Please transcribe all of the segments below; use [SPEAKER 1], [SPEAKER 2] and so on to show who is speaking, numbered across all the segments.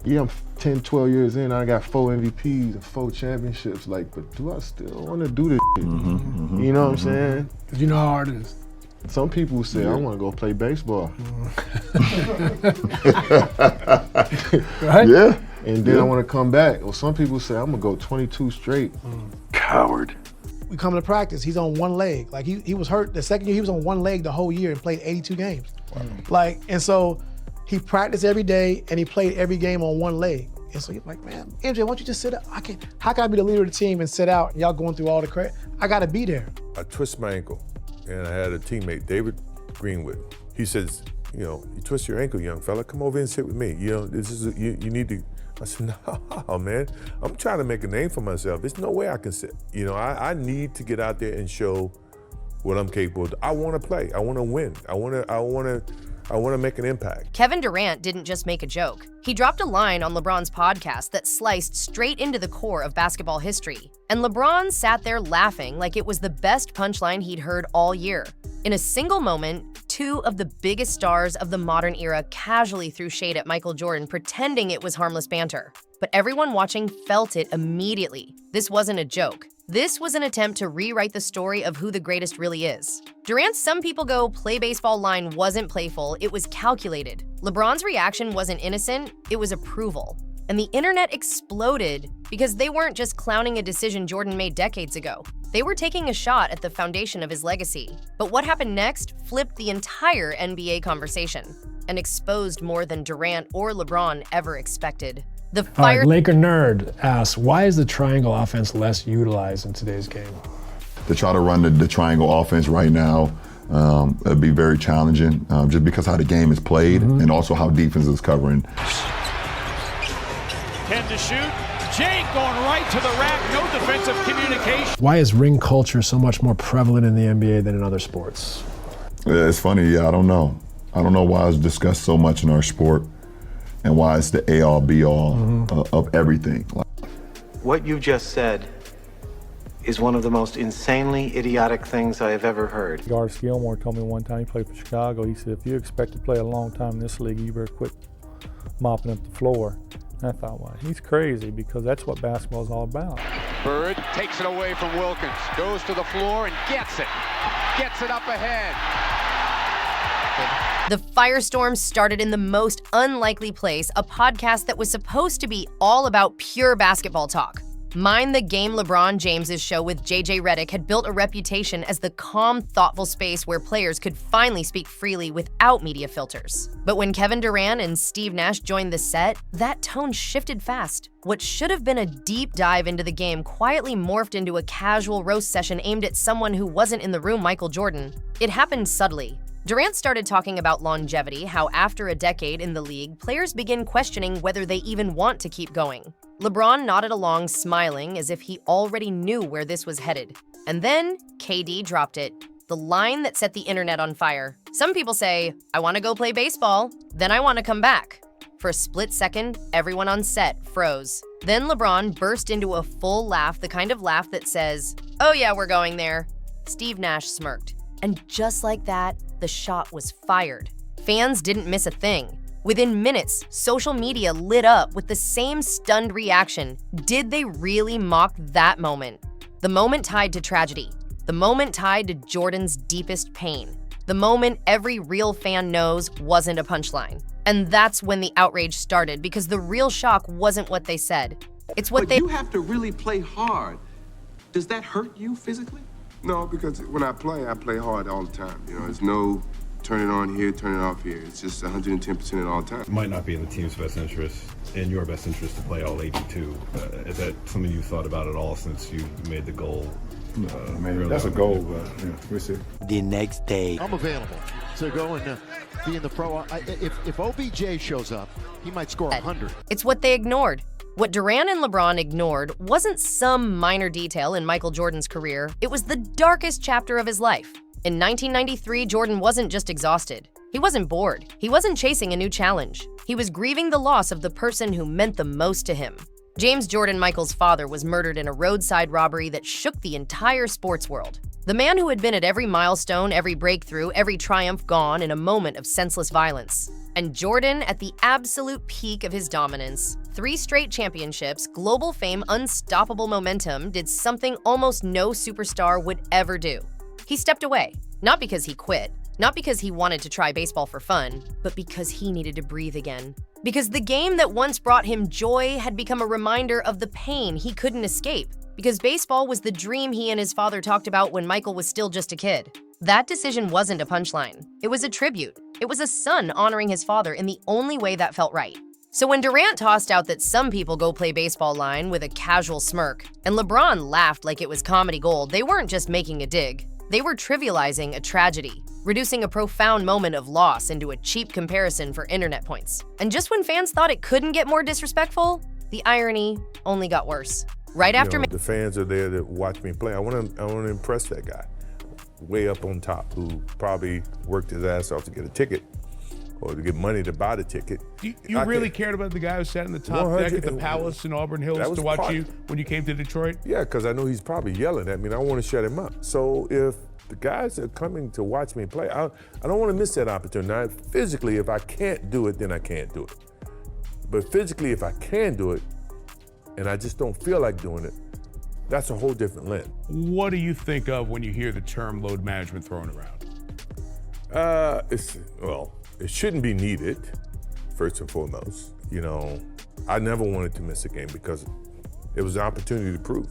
[SPEAKER 1] Yeah, I'm 10, 12 years in, I got 4 MVPs and 4 championships, like, but do I still want to do this shit? You know what I'm saying?
[SPEAKER 2] Because you know how hard it is.
[SPEAKER 1] Some people say, I want to go play baseball.
[SPEAKER 2] Right?
[SPEAKER 1] Yeah. And then I want to come back. Or some people say, I'm going to go 22 straight.
[SPEAKER 3] Coward.
[SPEAKER 2] We come to practice, he's on one leg. Like he was hurt the second year, he was on one leg the whole year and played 82 games. Wow. Like, and so he practiced every day and he played every game on one leg. And so you're like, man, MJ, why don't you just sit out? How can I be the leader of the team and sit out and y'all going through all the credit? I gotta be there.
[SPEAKER 4] I twisted my ankle and I had a teammate, David Greenwood. He says, you know, you twist your ankle, young fella, come over and sit with me. You know, this is, you need to, I said, no, man, I'm trying to make a name for myself. There's no way I can sit. You know, I need to get out there and show what I'm capable of. I want to play. I want to win. I want to make an impact.
[SPEAKER 5] Kevin Durant didn't just make a joke. He dropped a line on LeBron's podcast that sliced straight into the core of basketball history. And LeBron sat there laughing like it was the best punchline he'd heard all year. In a single moment, 2 of the biggest stars of the modern era casually threw shade at Michael Jordan, pretending it was harmless banter. But everyone watching felt it immediately. This wasn't a joke. This was an attempt to rewrite the story of who the greatest really is. Durant's "some people go play baseball" line wasn't playful, it was calculated. LeBron's reaction wasn't innocent, it was approval. And the internet exploded because they weren't just clowning a decision Jordan made decades ago. They were taking a shot at the foundation of his legacy. But what happened next flipped the entire NBA conversation and exposed more than Durant or LeBron ever expected. The fire.
[SPEAKER 6] Laker Nerd asks, why is the triangle offense less utilized in today's game?
[SPEAKER 3] To try to run the triangle offense right now, it'd be very challenging, just because how the game is played and also how defense is covering.
[SPEAKER 7] 10 to shoot. Jake going right to the rack, no defensive communication.
[SPEAKER 6] Why is ring culture so much more prevalent in the NBA than in other sports?
[SPEAKER 3] Yeah, it's funny, I don't know. I don't know why it's discussed so much in our sport and why it's the A-all, B-all of everything.
[SPEAKER 8] What you just said is one of the most insanely idiotic things I have ever heard.
[SPEAKER 9] Garth Gilmore told me one time, he played for Chicago, he said, if you expect to play a long time in this league, you better quit mopping up the floor. And I thought, well, he's crazy because that's what basketball is all about.
[SPEAKER 7] Bird takes it away from Wilkins, goes to the floor and gets it up ahead.
[SPEAKER 5] The firestorm started in the most unlikely place, a podcast that was supposed to be all about pure basketball talk. Mind the Game LeBron James's show with JJ Redick had built a reputation as the calm, thoughtful space where players could finally speak freely without media filters. But when Kevin Durant and Steve Nash joined the set, that tone shifted fast. What should have been a deep dive into the game quietly morphed into a casual roast session aimed at someone who wasn't in the room, Michael Jordan. It happened subtly. Durant started talking about longevity, how after a decade in the league, players begin questioning whether they even want to keep going. LeBron nodded along, smiling as if he already knew where this was headed. And then KD dropped it, the line that set the internet on fire. Some people say, I want to go play baseball, then I want to come back. For a split second, everyone on set froze. Then LeBron burst into a full laugh, the kind of laugh that says, oh yeah, we're going there. Steve Nash smirked. And just like that, the shot was fired. Fans didn't miss a thing. Within minutes, social media lit up with the same stunned reaction. Did they really mock that moment? The moment tied to tragedy. The moment tied to Jordan's deepest pain. The moment every real fan knows wasn't a punchline. And that's when the outrage started, because the real shock wasn't what they said. It's what
[SPEAKER 10] you have to really play hard. Does that hurt you physically?
[SPEAKER 11] No, because when I play hard all the time. You know, there's no turn it on here, turn it off here. It's just 110% at all times.
[SPEAKER 12] It might not be in the team's best interest, in your best interest to play all 82. Is that something you thought about at all since you made the goal?
[SPEAKER 1] That's a goal, but yeah, we'll see.
[SPEAKER 13] The next day.
[SPEAKER 14] I'm available to go and be in the pro. If OBJ shows up, he might score 100.
[SPEAKER 5] It's what they ignored. What Durant and LeBron ignored wasn't some minor detail in Michael Jordan's career. It was the darkest chapter of his life. In 1993, Jordan wasn't just exhausted. He wasn't bored. He wasn't chasing a new challenge. He was grieving the loss of the person who meant the most to him. James Jordan Michael's father was murdered in a roadside robbery that shook the entire sports world. The man who had been at every milestone, every breakthrough, every triumph gone in a moment of senseless violence. And Jordan at the absolute peak of his dominance. 3 straight championships, global fame, unstoppable momentum, did something almost no superstar would ever do. He stepped away, not because he quit, not because he wanted to try baseball for fun, but because he needed to breathe again. Because the game that once brought him joy had become a reminder of the pain he couldn't escape. Because baseball was the dream he and his father talked about when Michael was still just a kid. That decision wasn't a punchline. It was a tribute. It was a son honoring his father in the only way that felt right. So when Durant tossed out that some people go play baseball line with a casual smirk, and LeBron laughed like it was comedy gold, they weren't just making a dig. They were trivializing a tragedy, reducing a profound moment of loss into a cheap comparison for internet points. And just when fans thought it couldn't get more disrespectful, the irony only got worse. Right after
[SPEAKER 4] the fans are there to watch me play. I want to impress that guy, way up on top, who probably worked his ass off to get a ticket or to get money to buy the ticket.
[SPEAKER 13] You really cared about the guy who sat in the top deck at the Palace in Auburn Hills to watch you when you came to Detroit?
[SPEAKER 4] Yeah, because I know he's probably yelling at me, and I want to shut him up. So if the guys are coming to watch me play, I don't want to miss that opportunity. Now, physically, if I can't do it, then I can't do it. But physically, if I can do it, and I just don't feel like doing it, that's a whole different lens.
[SPEAKER 13] What do you think of when you hear the term load management thrown around?
[SPEAKER 4] It shouldn't be needed, first and foremost. I never wanted to miss a game because it was an opportunity to prove.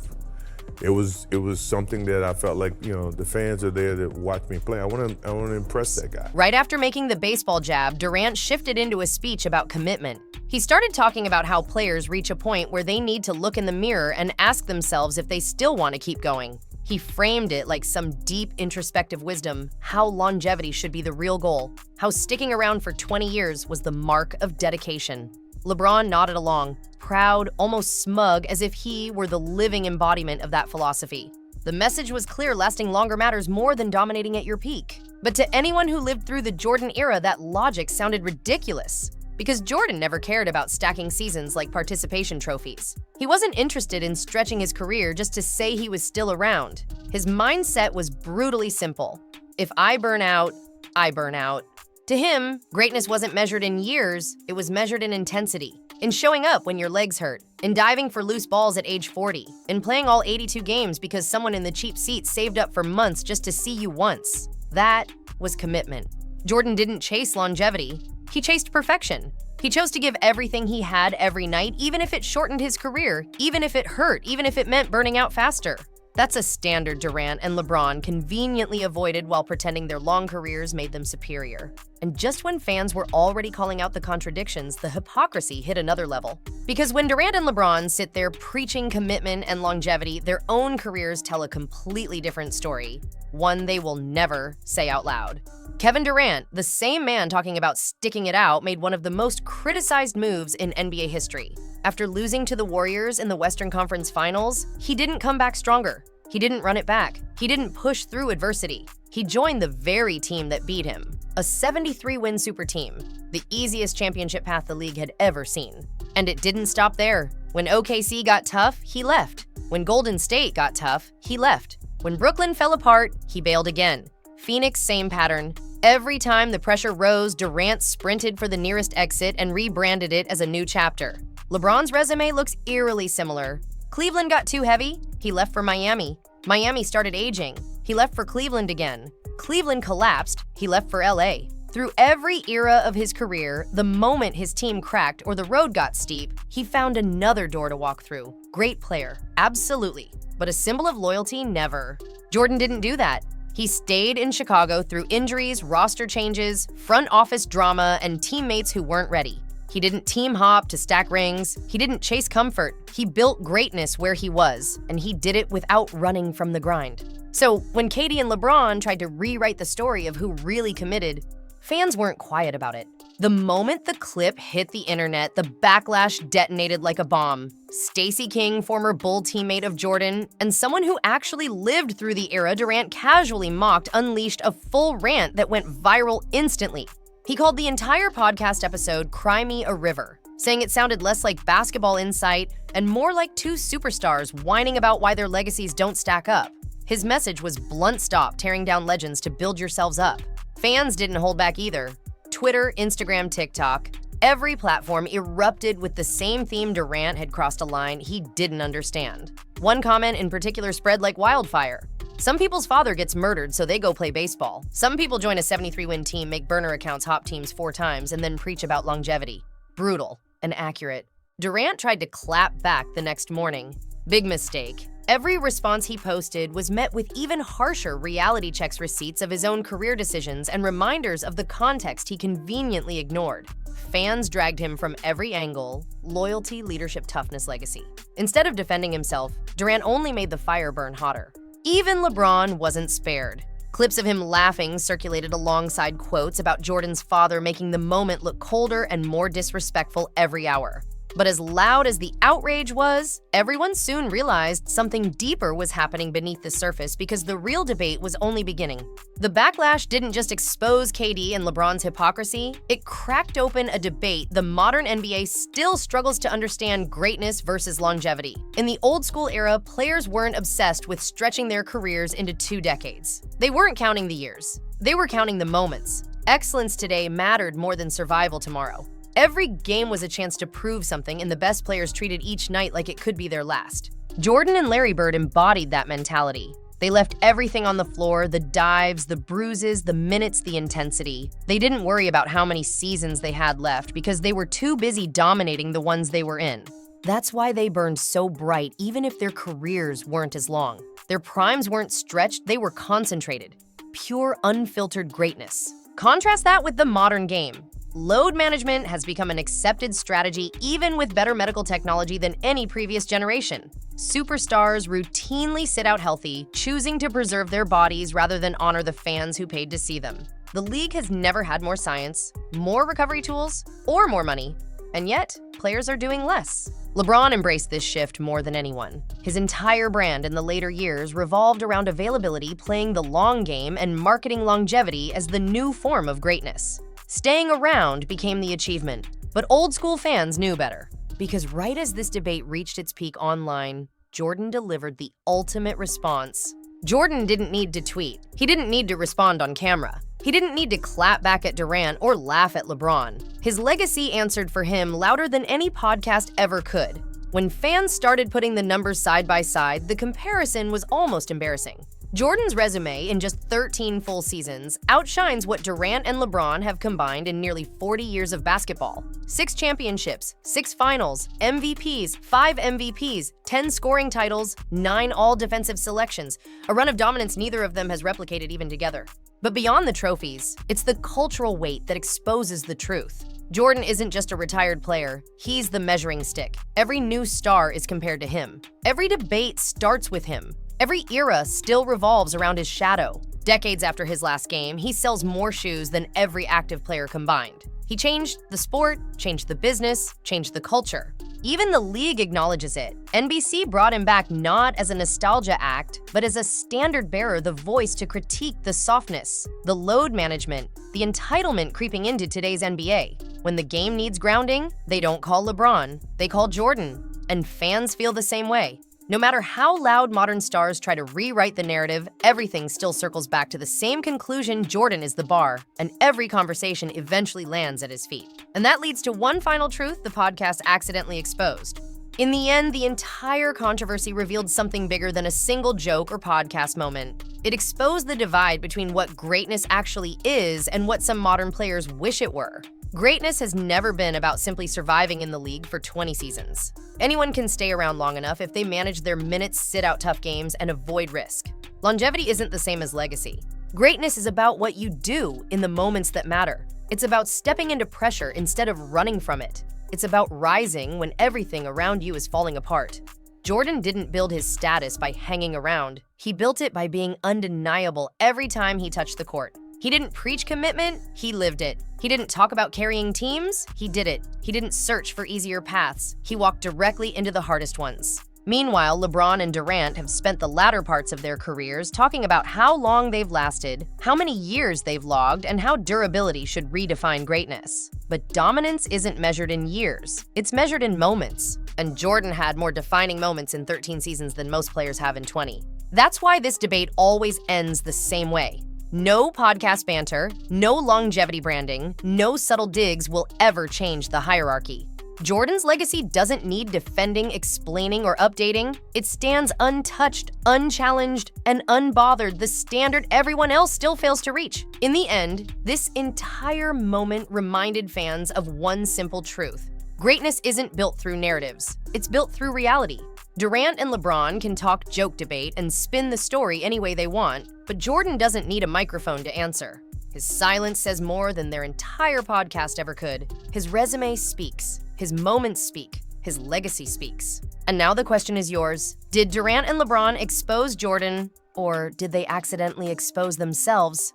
[SPEAKER 4] It was something that I felt like, the fans are there to watch me play. I want to impress that guy.
[SPEAKER 5] Right after making the baseball jab, Durant shifted into a speech about commitment. He started talking about how players reach a point where they need to look in the mirror and ask themselves if they still want to keep going. He framed it like some deep introspective wisdom, how longevity should be the real goal, how sticking around for 20 years was the mark of dedication. LeBron nodded along, proud, almost smug, as if he were the living embodiment of that philosophy. The message was clear: lasting longer matters more than dominating at your peak. But to anyone who lived through the Jordan era, that logic sounded ridiculous. Because Jordan never cared about stacking seasons like participation trophies. He wasn't interested in stretching his career just to say he was still around. His mindset was brutally simple. If I burn out, I burn out. To him, greatness wasn't measured in years, it was measured in intensity. In showing up when your legs hurt, in diving for loose balls at age 40, in playing all 82 games because someone in the cheap seats saved up for months just to see you once. That was commitment. Jordan didn't chase longevity, he chased perfection. He chose to give everything he had every night, even if it shortened his career, even if it hurt, even if it meant burning out faster. That's a standard Durant and LeBron conveniently avoided while pretending their long careers made them superior. And just when fans were already calling out the contradictions, the hypocrisy hit another level. Because when Durant and LeBron sit there preaching commitment and longevity, their own careers tell a completely different story, one they will never say out loud. Kevin Durant, the same man talking about sticking it out, made one of the most criticized moves in NBA history. After losing to the Warriors in the Western Conference Finals, he didn't come back stronger. He didn't run it back. He didn't push through adversity. He joined the very team that beat him, a 73-win super team, the easiest championship path the league had ever seen. And it didn't stop there. When OKC got tough, he left. When Golden State got tough, he left. When Brooklyn fell apart, he bailed again. Phoenix, same pattern. Every time the pressure rose, Durant sprinted for the nearest exit and rebranded it as a new chapter. LeBron's resume looks eerily similar. Cleveland got too heavy, he left for Miami. Miami started aging, he left for Cleveland again. Cleveland collapsed, he left for LA. Through every era of his career, the moment his team cracked or the road got steep, he found another door to walk through. Great player, absolutely. But a symbol of loyalty, never. Jordan didn't do that. He stayed in Chicago through injuries, roster changes, front office drama, and teammates who weren't ready. He didn't team hop to stack rings. He didn't chase comfort. He built greatness where he was, and he did it without running from the grind. So when KD and LeBron tried to rewrite the story of who really committed, fans weren't quiet about it. The moment the clip hit the internet, the backlash detonated like a bomb. Stacey King, former Bull teammate of Jordan, and someone who actually lived through the era Durant casually mocked, unleashed a full rant that went viral instantly. He called the entire podcast episode "Cry Me a River," saying it sounded less like basketball insight and more like two superstars whining about why their legacies don't stack up. His message was blunt stop tearing down legends to build yourselves up. Fans didn't hold back either. Twitter, Instagram, TikTok, every platform erupted with the same theme. Durant had crossed a line he didn't understand. One comment in particular spread like wildfire. Some people's father gets murdered, so they go play baseball. Some people join a 73-win team, make burner accounts hop teams 4 times, and then preach about longevity. Brutal and accurate. Durant tried to clap back the next morning. Big mistake. Every response he posted was met with even harsher reality checks receipts of his own career decisions and reminders of the context he conveniently ignored. Fans dragged him from every angle: loyalty, leadership, toughness, legacy. Instead of defending himself, Durant only made the fire burn hotter. Even LeBron wasn't spared. Clips of him laughing circulated alongside quotes about Jordan's father, making the moment look colder and more disrespectful every hour. But as loud as the outrage was, everyone soon realized something deeper was happening beneath the surface because the real debate was only beginning. The backlash didn't just expose KD and LeBron's hypocrisy, it cracked open a debate the modern NBA still struggles to understand: greatness versus longevity. In the old school era, players weren't obsessed with stretching their careers into 2 decades. They weren't counting the years. They were counting the moments. Excellence today mattered more than survival tomorrow. Every game was a chance to prove something, and the best players treated each night like it could be their last. Jordan and Larry Bird embodied that mentality. They left everything on the floor: the dives, the bruises, the minutes, the intensity. They didn't worry about how many seasons they had left because they were too busy dominating the ones they were in. That's why they burned so bright even if their careers weren't as long. Their primes weren't stretched, they were concentrated. Pure, unfiltered greatness. Contrast that with the modern game. Load management has become an accepted strategy even with better medical technology than any previous generation. Superstars routinely sit out healthy, choosing to preserve their bodies rather than honor the fans who paid to see them. The league has never had more science, more recovery tools, or more money, and yet players are doing less. LeBron embraced this shift more than anyone. His entire brand in the later years revolved around availability, playing the long game, and marketing longevity as the new form of greatness. Staying around became the achievement, but old school fans knew better. Because right as this debate reached its peak online, Jordan delivered the ultimate response. Jordan didn't need to tweet. He didn't need to respond on camera. He didn't need to clap back at Durant or laugh at LeBron. His legacy answered for him louder than any podcast ever could. When fans started putting the numbers side by side, the comparison was almost embarrassing. Jordan's resume in just 13 full seasons outshines what Durant and LeBron have combined in nearly 40 years of basketball. 6 championships, 6 finals, MVPs, 5 MVPs, 10 scoring titles, 9 all-defensive selections, a run of dominance neither of them has replicated even together. But beyond the trophies, it's the cultural weight that exposes the truth. Jordan isn't just a retired player, he's the measuring stick. Every new star is compared to him. Every debate starts with him. Every era still revolves around his shadow. Decades after his last game, he sells more shoes than every active player combined. He changed the sport, changed the business, changed the culture. Even the league acknowledges it. NBC brought him back not as a nostalgia act, but as a standard bearer, the voice to critique the softness, the load management, the entitlement creeping into today's NBA. When the game needs grounding, they don't call LeBron, they call Jordan. And fans feel the same way. No matter how loud modern stars try to rewrite the narrative, everything still circles back to the same conclusion: Jordan is the bar, and every conversation eventually lands at his feet. And that leads to one final truth the podcast accidentally exposed. In the end, the entire controversy revealed something bigger than a single joke or podcast moment. It exposed the divide between what greatness actually is and what some modern players wish it were. Greatness has never been about simply surviving in the league for 20 seasons. Anyone can stay around long enough if they manage their minutes, sit out tough games, and avoid risk. Longevity isn't the same as legacy. Greatness is about what you do in the moments that matter. It's about stepping into pressure instead of running from it. It's about rising when everything around you is falling apart. Jordan didn't build his status by hanging around. He built it by being undeniable every time he touched the court. He didn't preach commitment, he lived it. He didn't talk about carrying teams, he did it. He didn't search for easier paths, he walked directly into the hardest ones. Meanwhile, LeBron and Durant have spent the latter parts of their careers talking about how long they've lasted, how many years they've logged, and how durability should redefine greatness. But dominance isn't measured in years, it's measured in moments. And Jordan had more defining moments in 13 seasons than most players have in 20. That's why this debate always ends the same way. No podcast banter, no longevity branding, no subtle digs will ever change the hierarchy. Jordan's legacy doesn't need defending, explaining, or updating. It stands untouched, unchallenged, and unbothered, the standard everyone else still fails to reach. In the end, this entire moment reminded fans of one simple truth. Greatness isn't built through narratives. It's built through reality. Durant and LeBron can talk joke debate and spin the story any way they want, but Jordan doesn't need a microphone to answer. His silence says more than their entire podcast ever could. His resume speaks. His moments speak. His legacy speaks. And now the question is yours. Did Durant and LeBron expose Jordan, or did they accidentally expose themselves?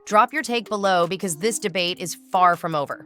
[SPEAKER 5] Drop your take below because this debate is far from over.